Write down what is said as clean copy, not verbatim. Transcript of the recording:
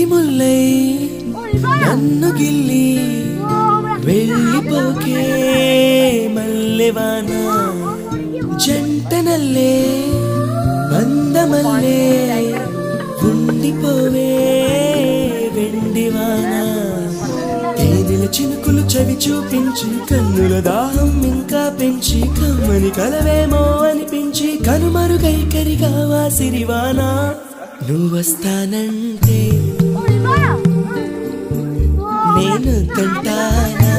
ముల్లై నన్ను గిల్లి వెళ్ళిపోకే మల్లెవాన జంటనల్లే బందమల్లే ఉండిపోవే వెండివాన తేనెల చినుకులు చవి చూపించి కన్నుల దాహం ఇంకా పెంచి కమ్మని కలవేమో అనిపించి కనుమరుగై కరిగావా సిరివాన నువ్వొస్తానంటే నేను తంటానా